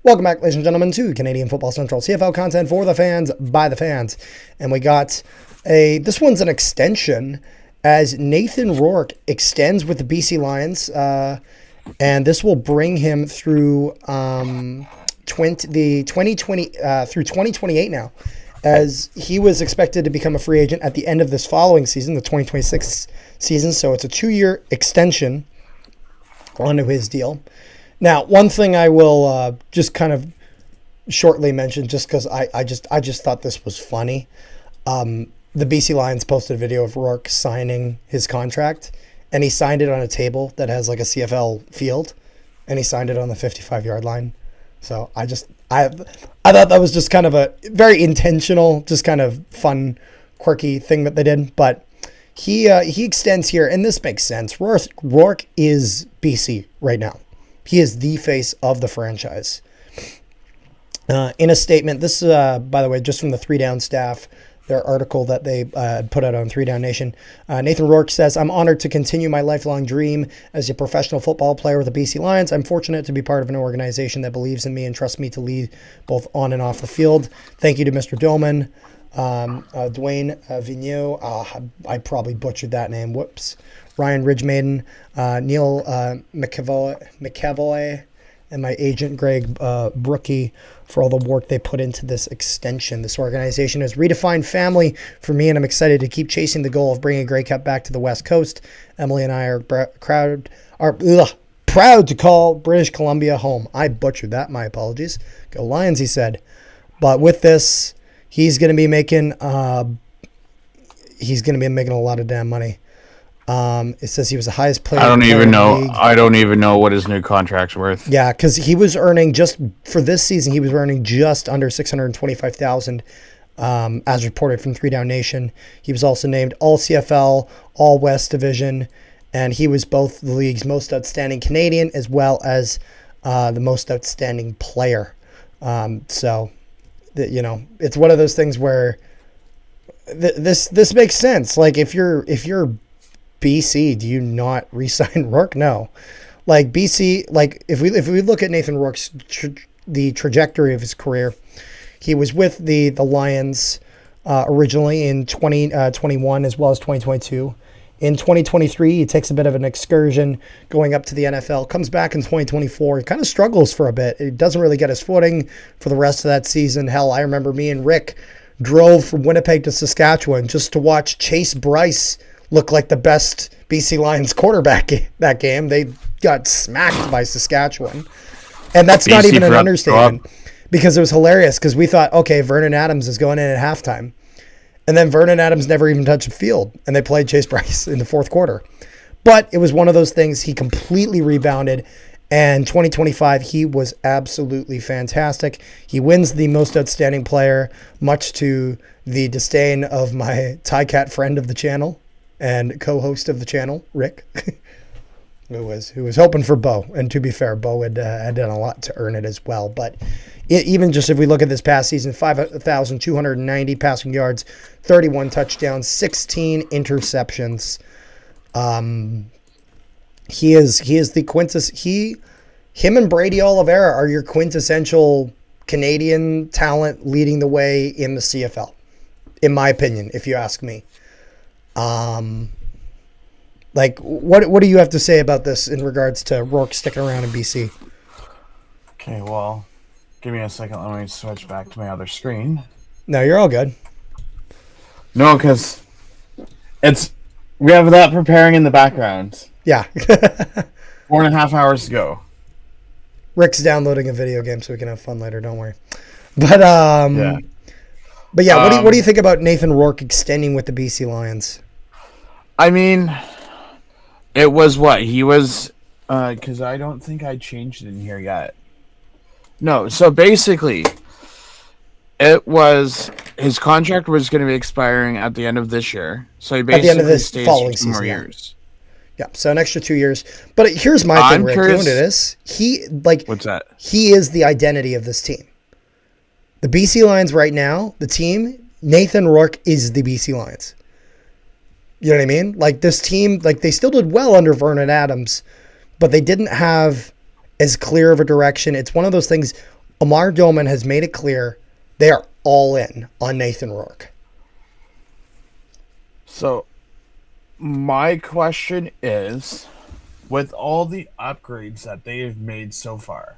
Welcome back, ladies and gentlemen, to Canadian Football Central, CFL content for the fans, by the fans. And we got this one's an extension as Nathan Rourke extends with the BC Lions. And this will bring him through through 2028 now, as he was expected to become a free agent at the end of this following season, the 2026 season. So it's a 2-year extension onto his deal. Now, one thing I will just kind of shortly mention, just because I just thought this was funny. The BC Lions posted a video of Rourke signing his contract, and he signed it on a table that has like a CFL field, and he signed it on the 55-yard line. So I thought that was just kind of a very intentional, just kind of fun, quirky thing that they did. But he extends here, and this makes sense. Rourke is BC right now. He is the face of the franchise. In a statement, this is, by the way, just from the 3 Down staff, their article that they put out on 3 Down Nation. Nathan Rourke says, "I'm honored to continue my lifelong dream as a professional football player with the BC Lions. I'm fortunate to be part of an organization that believes in me and trusts me to lead both on and off the field. Thank you to Mr. Doman, Dwayne Vigneault." I probably butchered that name. Whoops. Ryan Ridgemaiden, Neil McAvoy, and my agent Greg Brookie for all the work they put into this extension. This organization has redefined family for me, and I'm excited to keep chasing the goal of bringing Grey Cup back to the West Coast. Emily and I are proud to call British Columbia home. I butchered that. My apologies. Go Lions, he said. But with this, he's going to be making a lot of damn money. It says he was the highest player. I don't even know what his new contract's worth. Yeah, because he was earning just for this season, he was earning just under $625,000, as reported from 3 Down Nation. He was also named All CFL, All West Division, and he was both the league's most outstanding Canadian as well as the most outstanding player. It's one of those things where this makes sense. Like if you're BC, do you not re-sign Rourke? No. Like BC, like if we look at Nathan Rourke's the trajectory of his career, he was with the Lions originally in 2021 as well as 2022. In 2023, he takes a bit of an excursion going up to the NFL, comes back in 2024. He kind of struggles for a bit. He doesn't really get his footing for the rest of that season. Hell, I remember me and Rick drove from Winnipeg to Saskatchewan just to watch Chase Bryce look like the best BC Lions quarterback that game. They got smacked by Saskatchewan. And that's BC not even an understatement, because it was hilarious, because we thought, okay, Vernon Adams is going in at halftime. And then Vernon Adams never even touched the field, and they played Chase Bryce in the fourth quarter. But it was one of those things. He completely rebounded, and 2025, he was absolutely fantastic. He wins the most outstanding player, much to the disdain of my Tie-Cat friend of the channel and co-host of the channel, Rick, who was hoping for Bo. And to be fair, Bo had done a lot to earn it as well. But even just if we look at this past season, 5,290 passing yards, 31 touchdowns, 16 interceptions. He is the him and Brady Oliveira are your quintessential Canadian talent leading the way in the CFL, in my opinion, if you ask me. What do you have to say about this in regards to Rourke sticking around in BC? Okay, well, give me a second. Let me switch back to my other screen. No, you're all good. No, because we have that preparing in the background. Yeah. 4.5 hours to go. Rick's downloading a video game so we can have fun later. Don't worry. But yeah. But yeah, what do you think about Nathan Rourke extending with the BC Lions? I mean, it was what he was, because I don't think I changed it in here yet. No, so basically, it was his contract was going to be expiring at the end of this year. So he basically at the end of this stays following for 2 season, more yeah. years. Yeah, so an extra 2 years. But here's my thing, Rick. Doing this, what's that? He is the identity of this team. The BC Lions right now, the team, Nathan Rourke is the BC Lions. You know what I mean? Like this team, like they still did well under Vernon Adams, but they didn't have as clear of a direction. It's one of those things. Amar Doman has made it clear they are all in on Nathan Rourke. So, my question is, with all the upgrades that they have made so far,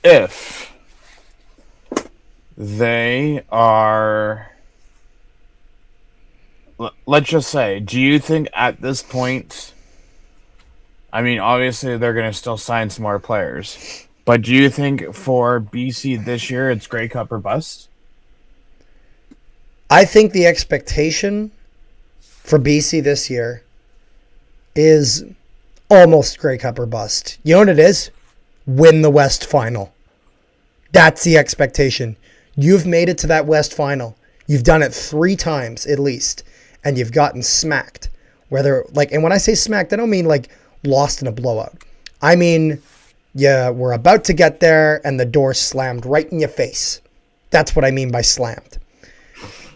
if they are, let's just say, do you think at this point, I mean, obviously they're going to still sign some more players, but do you think for BC this year it's Grey Cup or bust? I think the expectation for BC this year is almost Grey Cup or bust. You know what it is? Win the West Final. That's the expectation. You've made it to that West Final. You've done it 3 times at least, and you've gotten smacked. Whether like, and when I say smacked, I don't mean like lost in a blowout. I mean, yeah, we're about to get there, and the door slammed right in your face. That's what I mean by slammed.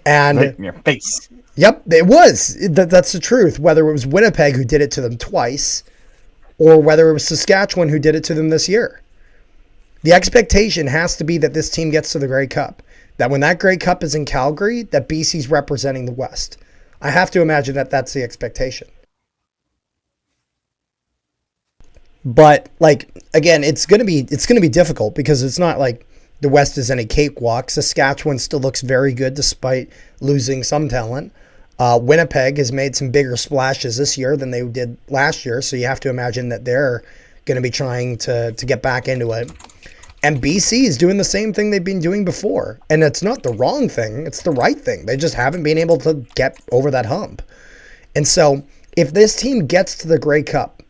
And right in your face. Yep, it was. That's the truth. Whether it was Winnipeg who did it to them twice, or whether it was Saskatchewan who did it to them this year. The expectation has to be that this team gets to the Grey Cup. That when that Grey Cup is in Calgary, that BC's representing the West. I have to imagine that that's the expectation. But like again, it's gonna be difficult because it's not like the West is any cakewalk. Saskatchewan still looks very good despite losing some talent. Winnipeg has made some bigger splashes this year than they did last year, so you have to imagine that they're going to be trying to get back into it. And BC is doing the same thing they've been doing before. And it's not the wrong thing, it's the right thing. They just haven't been able to get over that hump. And so if this team gets to the Grey Cup,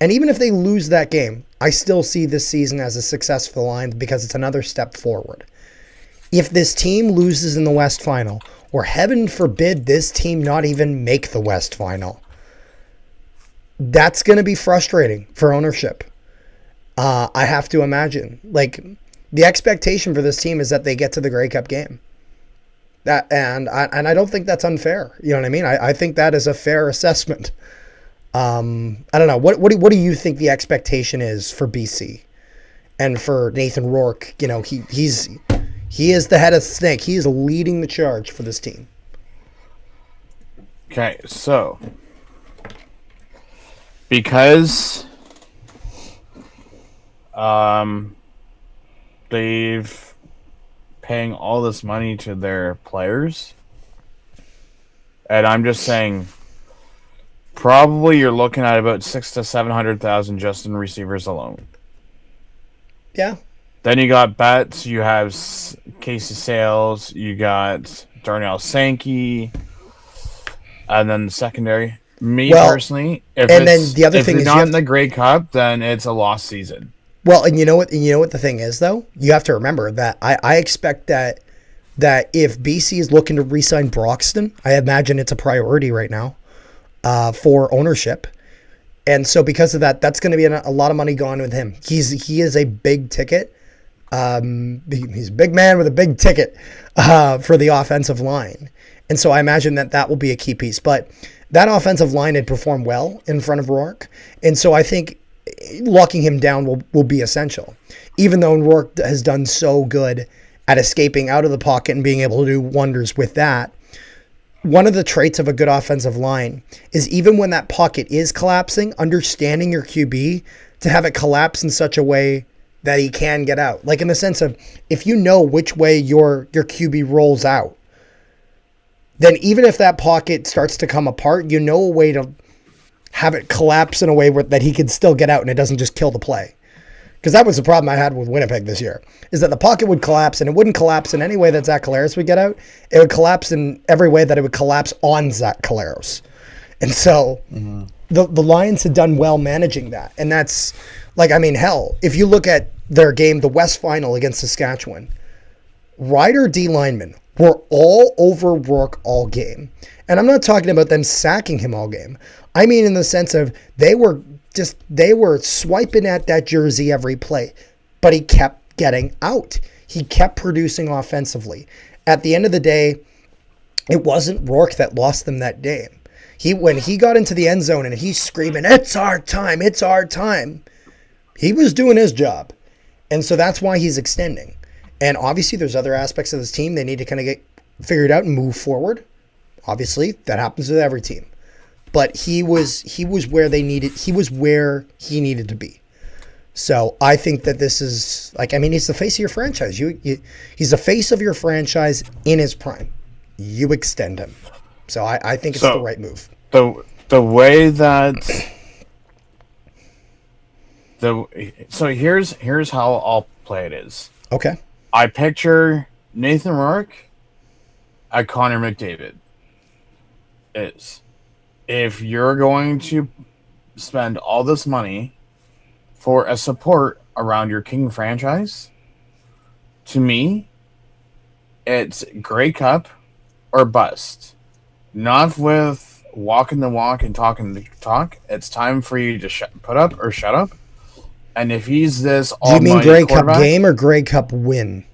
and even if they lose that game, I still see this season as a success for the Lions because it's another step forward. If this team loses in the West Final, or heaven forbid this team not even make the West Final, that's going to be frustrating for ownership. I have to imagine. Like, the expectation for this team is that they get to the Grey Cup game. And I don't think that's unfair. You know what I mean? I think that is a fair assessment. I don't know. What do you think the expectation is for BC and for Nathan Rourke? You know, he is the head of the snake. He is leading the charge for this team. Okay, so because they've paying all this money to their players, and I'm just saying, probably you're looking at about 600,000 to 700,000 just in receivers alone. Yeah. Then you got Betts, you have Casey Sales, you got Darnell Sankey, and then the secondary. Personally, if you're not in the Grey Cup, then it's a lost season. Well, and you know what the thing is though? You have to remember that I expect that if BC is looking to re-sign Broxton, I imagine it's a priority right now for ownership. And so because of that, that's going to be a lot of money gone with him. He is a big ticket. He's a big man with a big ticket for the offensive line. And so I imagine that will be a key piece. But that offensive line had performed well in front of Rourke. And so I think locking him down will be essential. Even though Rourke has done so good at escaping out of the pocket and being able to do wonders with that, one of the traits of a good offensive line is even when that pocket is collapsing, understanding your QB to have it collapse in such a way that he can get out. Like in the sense of, if you know which way your QB rolls out, then even if that pocket starts to come apart, you know a way to have it collapse in a way that he can still get out and it doesn't just kill the play. Because that was the problem I had with Winnipeg this year, is that the pocket would collapse, and it wouldn't collapse in any way that Zach Collaros would get out. It would collapse in every way that it would collapse on Zach Collaros. And so the Lions had done well managing that. And that's, like, I mean, hell, if you look at their game, the West Final against Saskatchewan, Ryder D linemen were all over Rourke all game. And I'm not talking about them sacking him all game. I mean in the sense of they were swiping at that jersey every play, but he kept getting out. He kept producing offensively. At the end of the day, It wasn't Rourke that lost them that game. When he got into the end zone and he's screaming, "It's our time! It's our time!" He was doing his job, and so that's why he's extending. And obviously, there's other aspects of this team they need to kind of get figured out and move forward. Obviously, that happens with every team. But he was where they needed. He was where he needed to be. So I think that this is he's the face of your franchise. He's the face of your franchise in his prime. You extend him. So I think it's the right move. The way that here's how I'll play it is. Okay. I picture Nathan Rourke at Connor McDavid. If you're going to spend all this money for a support around your King franchise, to me, it's Grey Cup or bust. Not with walking the walk and talking the talk. It's time for you to put up or shut up. And if he's this all, do you mean Grey Cup game or Grey Cup win?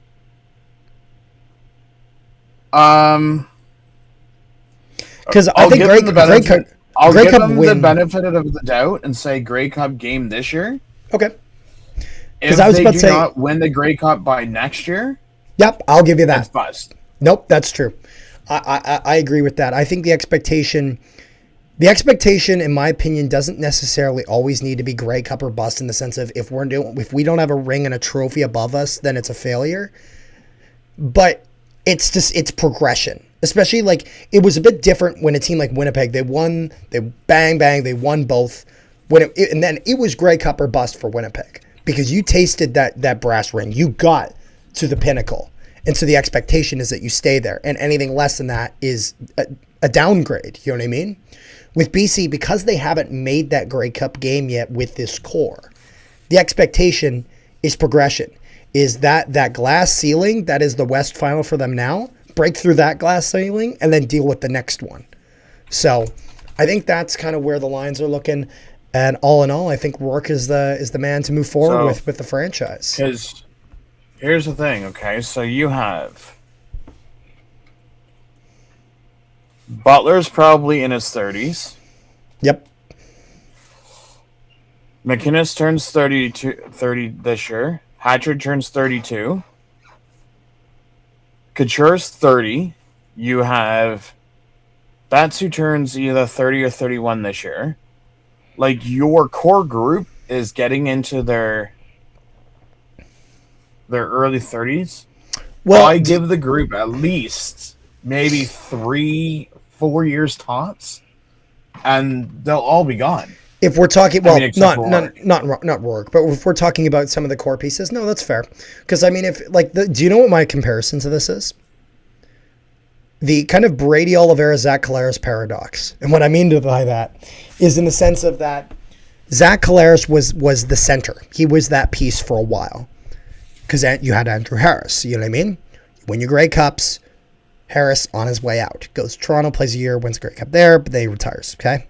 Because I think Grey Cup. I'll give them the benefit of the doubt and say Grey Cup game this year. Okay. If I was about to say, not win the Grey Cup by next year, yep, I'll give you that. It's bust. Nope, that's true. I agree with that. I think the expectation, in my opinion, doesn't necessarily always need to be Grey Cup or bust in the sense of if we don't have a ring and a trophy above us, then it's a failure. But it's progression. Especially it was a bit different when a team like Winnipeg, they won both. And then it was Grey Cup or bust for Winnipeg because you tasted that brass ring. You got to the pinnacle. And so the expectation is that you stay there. And anything less than that is a downgrade. You know what I mean? With BC, because they haven't made that Grey Cup game yet with this core, the expectation is progression. Is that glass ceiling that is the West final for them now, break through that glass ceiling and then deal with the next one. So I think that's kind of where the lines are looking. And all in all, I think Rourke is the man to move forward with the franchise. Because here's the thing, okay? So you have Butler's probably in his 30s. Yep. McInnes turns 30 this year. Hatchard turns 32. Couture's 30. You have Bats who turns either 30 or 31 this year. Your core group is getting into their early 30s. Well, I give the group at least maybe 3-4 years tops, and they'll all be gone. If we're talking, not Rourke, but if we're talking about some of the core pieces, no, that's fair. Because do you know what my comparison to this is? The kind of Brady Oliveira, Zach Collaros paradox. And what I mean by that is in the sense of that Zach Collaros was the center. He was that piece for a while. Because you had Andrew Harris. You know what I mean? You win your Grey Cups. Harris on his way out. Goes to Toronto, plays a year, wins Grey Cup there, but then he retires. Okay?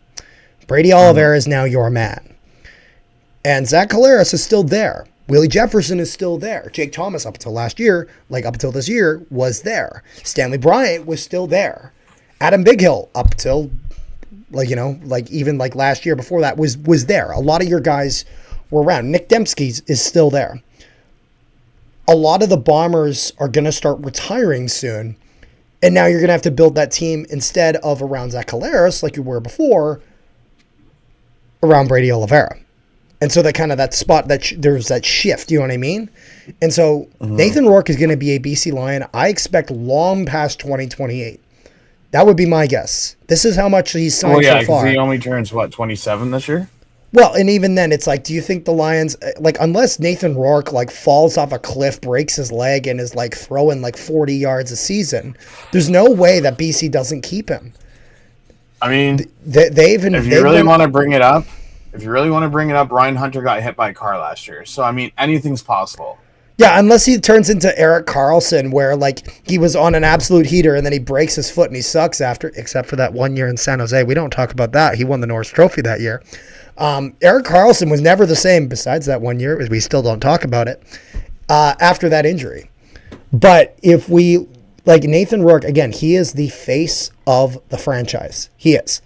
Brady Oliveira is now your man. And Zach Collaros is still there. Willie Jefferson is still there. Jake Thomas up until last year, up until this year, was there. Stanley Bryant was still there. Adam Bighill up till even last year before that was there. A lot of your guys were around. Nick Dembski is still there. A lot of the Bombers are going to start retiring soon. And now you're going to have to build that team instead of around Zach Collaros like you were before, around Brady Oliveira. And so that spot, there's that shift, you know what I mean? And so Nathan Rourke is going to be a BC Lion, I expect, long past 2028. That would be my guess. This is how much he's signed so far. He only turns, 27 this year? Well, and even then, it's do you think the Lions, unless Nathan Rourke, falls off a cliff, breaks his leg, and is, throwing, 40 yards a season, there's no way that BC doesn't keep him. I mean, if you really want to bring it up, Ryan Hunter got hit by a car last year. So, anything's possible. Yeah, unless he turns into Erik Karlsson, where, he was on an absolute heater and then he breaks his foot and he sucks except for that 1 year in San Jose. We don't talk about that. He won the Norris Trophy that year. Erik Karlsson was never the same besides that 1 year, as we still don't talk about it, after that injury. But if we like Nathan Rourke, again, he is the face of the franchise. He is.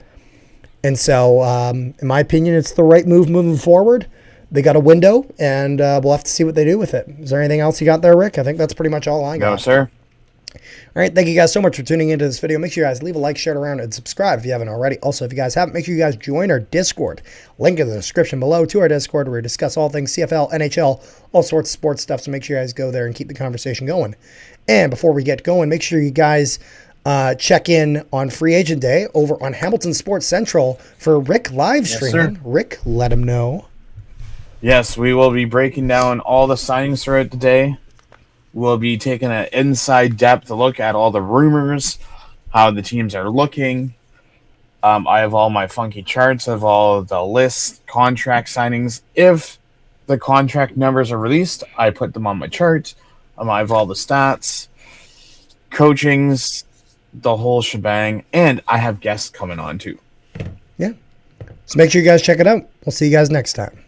And so, in my opinion, it's the right move moving forward. They got a window, and we'll have to see what they do with it. Is there anything else you got there, Rick? I think that's pretty much all I got. No, sir. All right, thank you guys so much for tuning into this video. Make sure you guys leave a like, share it around, and subscribe if you haven't already. Also, if you guys haven't, make sure you guys join our Discord. Link in the description below to our Discord where we discuss all things CFL, NHL, all sorts of sports stuff. So make sure you guys go there and keep the conversation going. And before we get going, make sure you guys check in on Free Agent Day over on Hamilton Sports Central for Rick live streaming. Yes, Rick, let him know. Yes, we will be breaking down all the signings throughout the day. We'll be taking an inside depth look at all the rumors, how the teams are looking. I have all my funky charts of all the lists, contract signings. If the contract numbers are released, I put them on my chart. I have all the stats, coachings, the whole shebang, and I have guests coming on too. Yeah. So make sure you guys check it out. We'll see you guys next time.